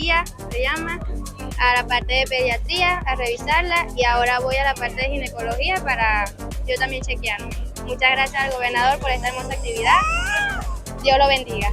ginecología, se llama, a la parte de pediatría, a revisarla, y ahora voy a la parte de ginecología para yo también chequearme. Muchas gracias al gobernador por esta hermosa actividad. Dios lo bendiga.